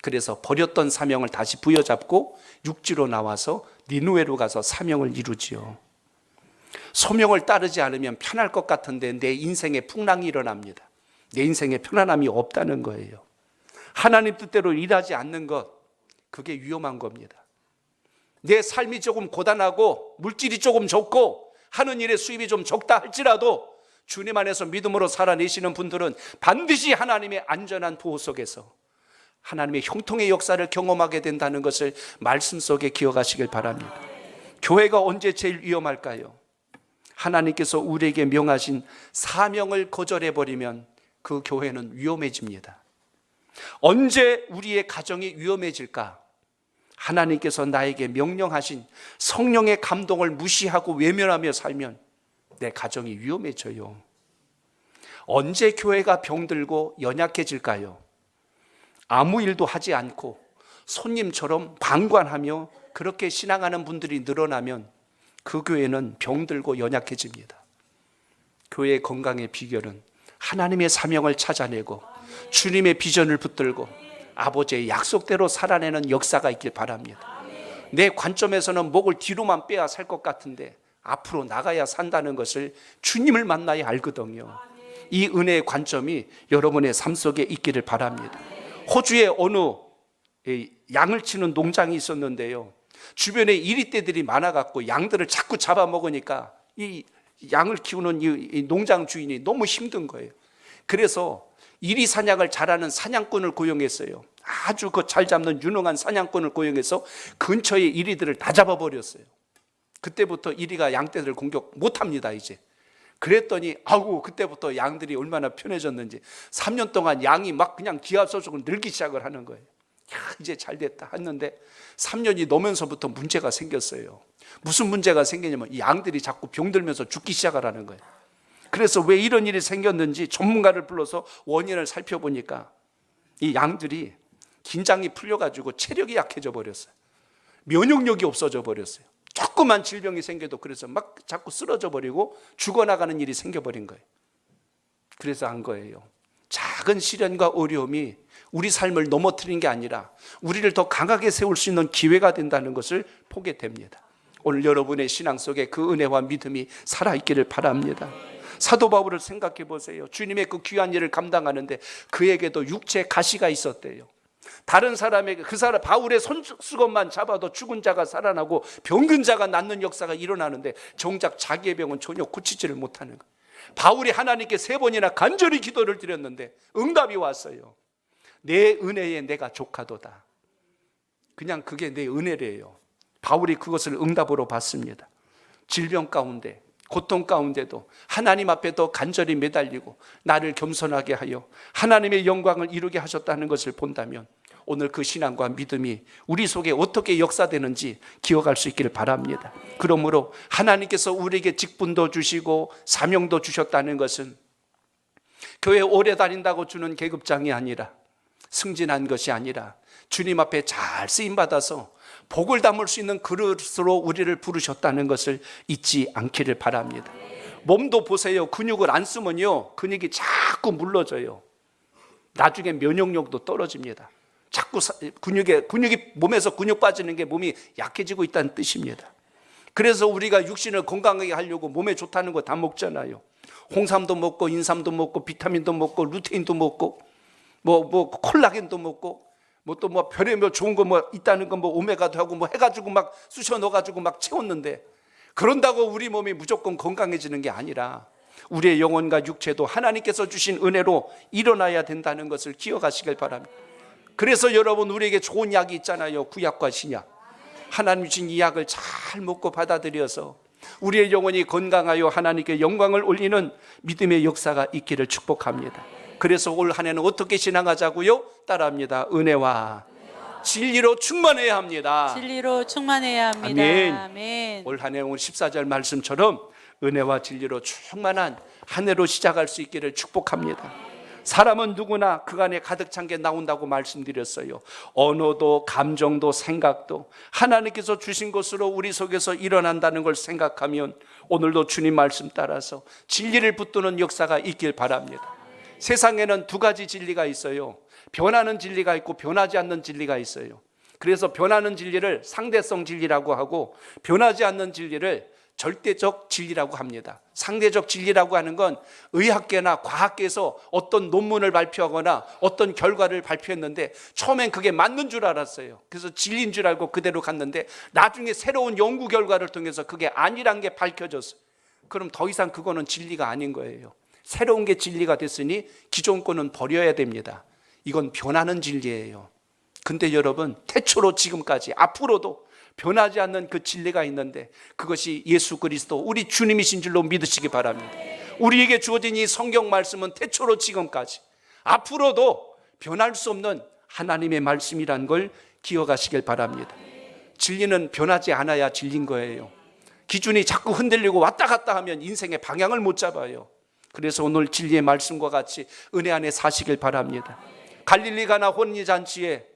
Speaker 1: 그래서 버렸던 사명을 다시 부여잡고 육지로 나와서 니느웨로 가서 사명을 이루지요. 소명을 따르지 않으면 편할 것 같은데 내 인생에 풍랑이 일어납니다. 내 인생에 편안함이 없다는 거예요. 하나님 뜻대로 일하지 않는 것, 그게 위험한 겁니다. 내 삶이 조금 고단하고 물질이 조금 적고 하는 일의 수입이 좀 적다 할지라도 주님 안에서 믿음으로 살아내시는 분들은 반드시 하나님의 안전한 보호 속에서 하나님의 형통의 역사를 경험하게 된다는 것을 말씀 속에 기억하시길 바랍니다. 교회가 언제 제일 위험할까요? 하나님께서 우리에게 명하신 사명을 거절해버리면 그 교회는 위험해집니다. 언제 우리의 가정이 위험해질까? 하나님께서 나에게 명령하신 성령의 감동을 무시하고 외면하며 살면 내 가정이 위험해져요. 언제 교회가 병들고 연약해질까요? 아무 일도 하지 않고 손님처럼 방관하며 그렇게 신앙하는 분들이 늘어나면 그 교회는 병들고 연약해집니다. 교회의 건강의 비결은 하나님의 사명을 찾아내고 주님의 비전을 붙들고 아버지의 약속대로 살아내는 역사가 있길 바랍니다. 내 관점에서는 목을 뒤로만 빼야 살 것 같은데 앞으로 나가야 산다는 것을 주님을 만나야 알거든요. 이 은혜의 관점이 여러분의 삶 속에 있기를 바랍니다. 호주에 어느 양을 치는 농장이 있었는데요. 주변에 이리떼들이 많아갖고 양들을 자꾸 잡아먹으니까 이 양을 키우는 이 농장 주인이 너무 힘든 거예요. 그래서 이리 사냥을 잘하는 사냥꾼을 고용했어요. 아주 그 잘 잡는 유능한 사냥꾼을 고용해서 근처의 이리들을 다 잡아버렸어요. 그때부터 이리가 양떼들을 공격 못합니다 이제. 그랬더니 그때부터 양들이 얼마나 편해졌는지 3년 동안 양이 막 그냥 기하급수적으로 늘기 시작을 하는 거예요. 이제 잘 됐다 했는데 3년이 넘으면서부터 문제가 생겼어요. 무슨 문제가 생기냐면 이 양들이 자꾸 병들면서 죽기 시작하라는 거예요. 그래서 왜 이런 일이 생겼는지 전문가를 불러서 원인을 살펴보니까 이 양들이 긴장이 풀려가지고 체력이 약해져 버렸어요. 면역력이 없어져 버렸어요. 조그만 질병이 생겨도 그래서 막 자꾸 쓰러져 버리고 죽어나가는 일이 생겨버린 거예요. 그래서 한 거예요. 작은 시련과 어려움이 우리 삶을 넘어뜨리는 게 아니라 우리를 더 강하게 세울 수 있는 기회가 된다는 것을 보게 됩니다. 오늘 여러분의 신앙 속에 그 은혜와 믿음이 살아있기를 바랍니다. 사도 바울을 생각해 보세요. 주님의 그 귀한 일을 감당하는데 그에게도 육체 가시가 있었대요. 다른 사람에게 그 사람 바울의 손수건만 잡아도 죽은 자가 살아나고 병든 자가 낫는 역사가 일어나는데 정작 자기의 병은 전혀 고치지를 못하는 거예요. 바울이 하나님께 3번이나 간절히 기도를 드렸는데 응답이 왔어요. 내 은혜에 내가 족하도다. 그냥 그게 내 은혜래요. 바울이 그것을 응답으로 받습니다. 질병 가운데 고통 가운데도 하나님 앞에 더 간절히 매달리고 나를 겸손하게 하여 하나님의 영광을 이루게 하셨다는 것을 본다면 오늘 그 신앙과 믿음이 우리 속에 어떻게 역사되는지 기억할 수 있기를 바랍니다. 그러므로 하나님께서 우리에게 직분도 주시고 사명도 주셨다는 것은 교회 오래 다닌다고 주는 계급장이 아니라 승진한 것이 아니라 주님 앞에 잘 쓰임받아서 복을 담을 수 있는 그릇으로 우리를 부르셨다는 것을 잊지 않기를 바랍니다. 몸도 보세요. 근육을 안 쓰면요 근육이 자꾸 물러져요. 나중에 면역력도 떨어집니다. 자꾸 근육이 몸에서 근육 빠지는 게 몸이 약해지고 있다는 뜻입니다. 그래서 우리가 육신을 건강하게 하려고 몸에 좋다는 거 다 먹잖아요. 홍삼도 먹고 인삼도 먹고 비타민도 먹고 루테인도 먹고 뭐 콜라겐도 먹고 또 별의별 좋은 거 있다는 거 오메가도 하고 해가지고 막 쑤셔 넣어가지고 막 채웠는데 그런다고 우리 몸이 무조건 건강해지는 게 아니라 우리의 영혼과 육체도 하나님께서 주신 은혜로 일어나야 된다는 것을 기억하시길 바랍니다. 그래서 여러분 우리에게 좋은 약이 있잖아요. 구약과 신약. 하나님 주신 이 약을 잘 먹고 받아들여서 우리의 영혼이 건강하여 하나님께 영광을 올리는 믿음의 역사가 있기를 축복합니다. 그래서 올 한 해는 어떻게 지나가자고요? 따라합니다. 은혜와 진리로 충만해야 합니다.
Speaker 2: 진리로 충만해야 합니다.
Speaker 1: 아멘.
Speaker 2: 아멘.
Speaker 1: 올 한 해 오늘 14절 말씀처럼 은혜와 진리로 충만한 한 해로 시작할 수 있기를 축복합니다. 사람은 누구나 그간에 가득 찬 게 나온다고 말씀드렸어요. 언어도 감정도 생각도 하나님께서 주신 것으로 우리 속에서 일어난다는 걸 생각하면 오늘도 주님 말씀 따라서 진리를 붙드는 역사가 있길 바랍니다. 세상에는 2가지 진리가 있어요. 변하는 진리가 있고 변하지 않는 진리가 있어요. 그래서 변하는 진리를 상대성 진리라고 하고 변하지 않는 진리를 절대적 진리라고 합니다. 상대적 진리라고 하는 건 의학계나 과학계에서 어떤 논문을 발표하거나 어떤 결과를 발표했는데 처음엔 그게 맞는 줄 알았어요. 그래서 진리인 줄 알고 그대로 갔는데 나중에 새로운 연구 결과를 통해서 그게 아니란 게 밝혀졌어요. 그럼 더 이상 그거는 진리가 아닌 거예요. 새로운 게 진리가 됐으니 기존 거는 버려야 됩니다. 이건 변하는 진리예요. 근데 여러분 태초로 지금까지 앞으로도 변하지 않는 그 진리가 있는데 그것이 예수 그리스도 우리 주님이신 줄로 믿으시기 바랍니다. 우리에게 주어진 이 성경 말씀은 태초로 지금까지 앞으로도 변할 수 없는 하나님의 말씀이란 걸 기억하시길 바랍니다. 진리는 변하지 않아야 진리인 거예요. 기준이 자꾸 흔들리고 왔다 갔다 하면 인생의 방향을 못 잡아요. 그래서 오늘 진리의 말씀과 같이 은혜 안에 사시길 바랍니다. 갈릴리 가나 혼인잔치에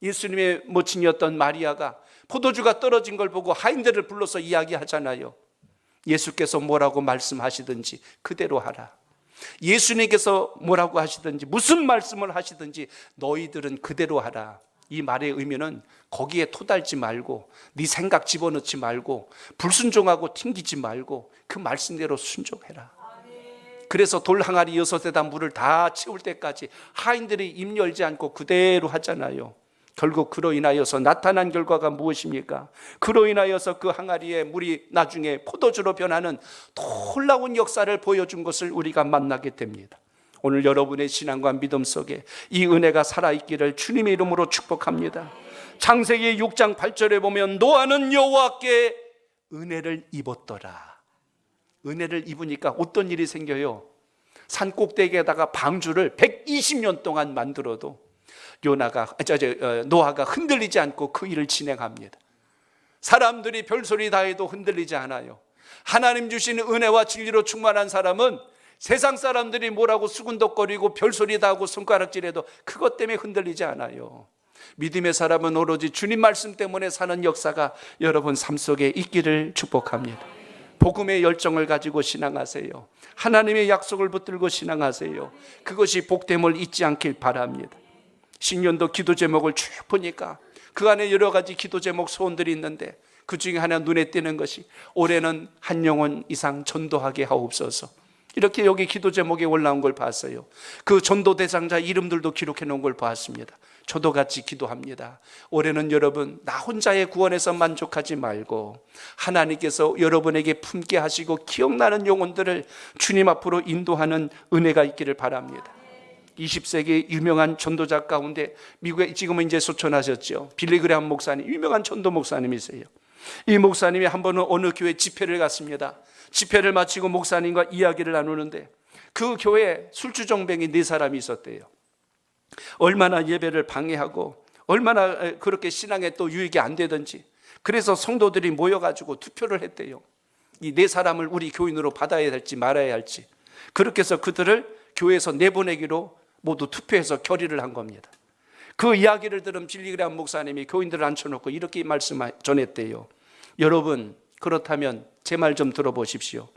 Speaker 1: 예수님의 모친이었던 마리아가 포도주가 떨어진 걸 보고 하인들을 불러서 이야기하잖아요. 예수께서 뭐라고 말씀하시든지 그대로 하라. 예수님께서 뭐라고 하시든지 무슨 말씀을 하시든지 너희들은 그대로 하라. 이 말의 의미는 거기에 토달지 말고 네 생각 집어넣지 말고 불순종하고 튕기지 말고 그 말씀대로 순종해라. 그래서 돌 항아리 6에다 물을 다 채울 때까지 하인들이 입 열지 않고 그대로 하잖아요. 결국 그로 인하여서 나타난 결과가 무엇입니까? 그로 인하여서 그 항아리에 물이 나중에 포도주로 변하는 놀라운 역사를 보여준 것을 우리가 만나게 됩니다. 오늘 여러분의 신앙과 믿음 속에 이 은혜가 살아있기를 주님의 이름으로 축복합니다. 창세기 6장 8절에 보면 노아는 여호와께 은혜를 입었더라. 은혜를 입으니까 어떤 일이 생겨요? 산 꼭대기에다가 방주를 120년 동안 만들어도 노아가 흔들리지 않고 그 일을 진행합니다. 사람들이 별소리 다 해도 흔들리지 않아요. 하나님 주신 은혜와 진리로 충만한 사람은 세상 사람들이 뭐라고 수군덕거리고 별소리 다 하고 손가락질해도 그것 때문에 흔들리지 않아요. 믿음의 사람은 오로지 주님 말씀 때문에 사는 역사가 여러분 삶 속에 있기를 축복합니다. 복음의 열정을 가지고 신앙하세요. 하나님의 약속을 붙들고 신앙하세요. 그것이 복됨을 잊지 않길 바랍니다. 신년도 기도 제목을 쭉 보니까 그 안에 여러 가지 기도 제목 소원들이 있는데 그 중에 하나 눈에 띄는 것이 올해는 한 영혼 이상 전도하게 하옵소서. 이렇게 여기 기도 제목에 올라온 걸 봤어요. 그 전도 대상자 이름들도 기록해 놓은 걸 봤습니다. 저도 같이 기도합니다. 올해는 여러분 나 혼자의 구원에서 만족하지 말고 하나님께서 여러분에게 품게 하시고 기억나는 영혼들을 주님 앞으로 인도하는 은혜가 있기를 바랍니다. 20세기 유명한 전도자 가운데 미국에 지금은 이제 소천하셨죠. 빌리 그레함 목사님, 유명한 전도 목사님이세요. 이 목사님이 한 번은 어느 교회 집회를 갔습니다. 집회를 마치고 목사님과 이야기를 나누는데 그 교회에 술주정뱅이 4사람이 있었대요. 얼마나 예배를 방해하고 얼마나 그렇게 신앙에 또 유익이 안 되든지 그래서 성도들이 모여가지고 투표를 했대요. 이 4사람을 우리 교인으로 받아야 할지 말아야 할지. 그렇게 해서 그들을 교회에서 내보내기로 모두 투표해서 결의를 한 겁니다. 그 이야기를 들은 빌리 그레함 목사님이 교인들을 앉혀놓고 이렇게 말씀 전했대요. 여러분 그렇다면 제 말 좀 들어보십시오.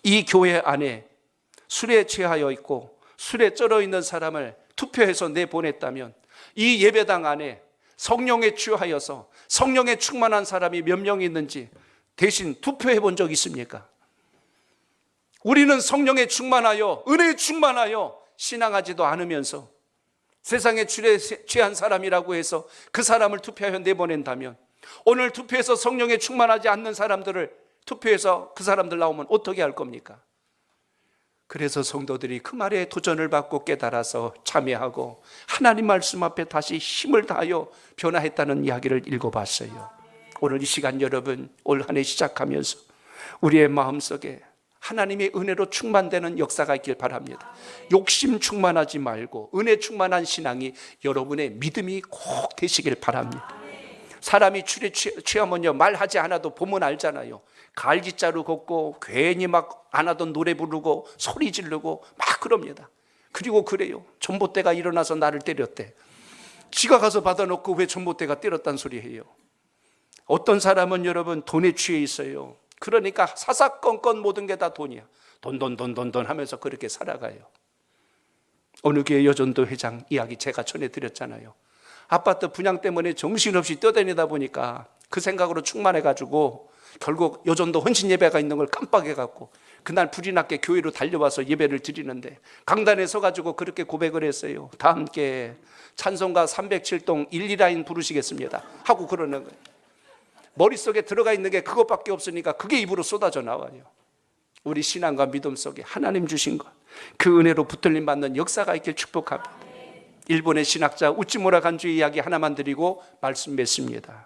Speaker 1: 이 교회 안에 술에 취하여 있고 술에 쩔어 있는 사람을 투표해서 내보냈다면 이 예배당 안에 성령에 취하여서 성령에 충만한 사람이 몇 명 있는지 대신 투표해 본 적 있습니까? 우리는 성령에 충만하여 은혜에 충만하여 신앙하지도 않으면서 세상에 취한 사람이라고 해서 그 사람을 투표하여 내보낸다면 오늘 투표해서 성령에 충만하지 않는 사람들을 투표해서 그 사람들 나오면 어떻게 할 겁니까? 그래서 성도들이 그 말에 도전을 받고 깨달아서 참여하고 하나님 말씀 앞에 다시 힘을 다하여 변화했다는 이야기를 읽어봤어요. 오늘 이 시간 여러분 올 한 해 시작하면서 우리의 마음속에 하나님의 은혜로 충만되는 역사가 있길 바랍니다. 욕심 충만하지 말고 은혜 충만한 신앙이 여러분의 믿음이 꼭 되시길 바랍니다. 사람이 술에 취하면요 말하지 않아도 보면 알잖아요. 갈기자루 걷고 괜히 막 안 하던 노래 부르고 소리 지르고 막 그럽니다. 그리고 그래요. 전봇대가 일어나서 나를 때렸대. 지가 가서 받아놓고 왜 전봇대가 때렸단 소리 해요. 어떤 사람은 여러분 돈에 취해 있어요. 그러니까 사사건건 모든 게 다 돈이야. 돈 하면서 그렇게 살아가요. 어느 교회 여전도 회장 이야기 제가 전해드렸잖아요. 아파트 분양 때문에 정신없이 떠다니다 보니까 그 생각으로 충만해가지고 결국 여전도 헌신 예배가 있는 걸 깜빡해갖고 그날 불이 났게 교회로 달려와서 예배를 드리는데 강단에 서가지고 그렇게 고백을 했어요. 다 함께 찬송가 307동 1, 2라인 부르시겠습니다 하고 그러는 거예요. 머릿속에 들어가 있는 게 그것밖에 없으니까 그게 입으로 쏟아져 나와요. 우리 신앙과 믿음 속에 하나님 주신 것, 그 은혜로 붙들림 받는 역사가 있길 축복합니다. 일본의 신학자 우찌무라 간주의 이야기 하나만 드리고 말씀 맺습니다.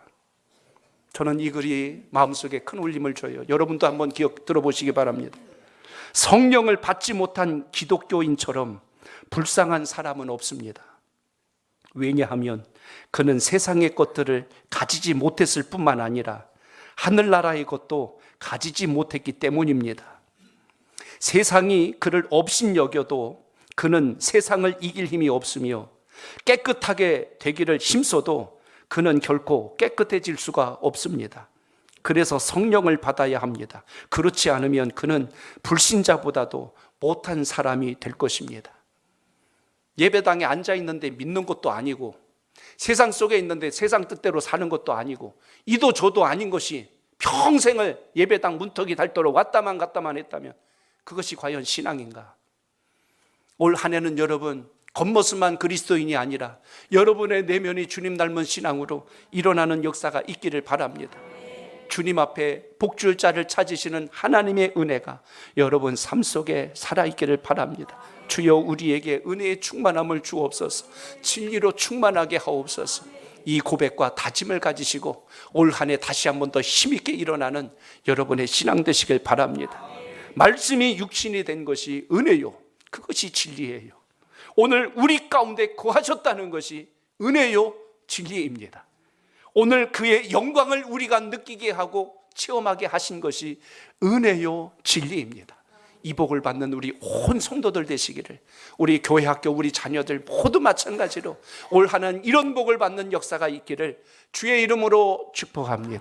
Speaker 1: 저는 이 글이 마음속에 큰 울림을 줘요. 여러분도 한번 기억 들어보시기 바랍니다. 성령을 받지 못한 기독교인처럼 불쌍한 사람은 없습니다. 왜냐하면 그는 세상의 것들을 가지지 못했을 뿐만 아니라 하늘나라의 것도 가지지 못했기 때문입니다. 세상이 그를 업신여겨도 그는 세상을 이길 힘이 없으며 깨끗하게 되기를 힘써도 그는 결코 깨끗해질 수가 없습니다. 그래서 성령을 받아야 합니다. 그렇지 않으면 그는 불신자보다도 못한 사람이 될 것입니다. 예배당에 앉아 있는데 믿는 것도 아니고 세상 속에 있는데 세상 뜻대로 사는 것도 아니고 이도 저도 아닌 것이 평생을 예배당 문턱이 닳도록 왔다만 갔다만 했다면 그것이 과연 신앙인가? 올 한 해는 여러분 겉모습만 그리스도인이 아니라 여러분의 내면이 주님 닮은 신앙으로 일어나는 역사가 있기를 바랍니다. 주님 앞에 복줄 자를 찾으시는 하나님의 은혜가 여러분 삶 속에 살아있기를 바랍니다. 주여 우리에게 은혜의 충만함을 주옵소서. 진리로 충만하게 하옵소서. 이 고백과 다짐을 가지시고 올 한 해 다시 한번 더 힘있게 일어나는 여러분의 신앙 되시길 바랍니다. 말씀이 육신이 된 것이 은혜요, 그것이 진리예요. 오늘 우리 가운데 거하셨다는 것이 은혜요 진리입니다. 오늘 그의 영광을 우리가 느끼게 하고 체험하게 하신 것이 은혜요 진리입니다. 이 복을 받는 우리 온 성도들 되시기를, 우리 교회 학교 우리 자녀들 모두 마찬가지로 올 한해는 이런 복을 받는 역사가 있기를 주의 이름으로 축복합니다.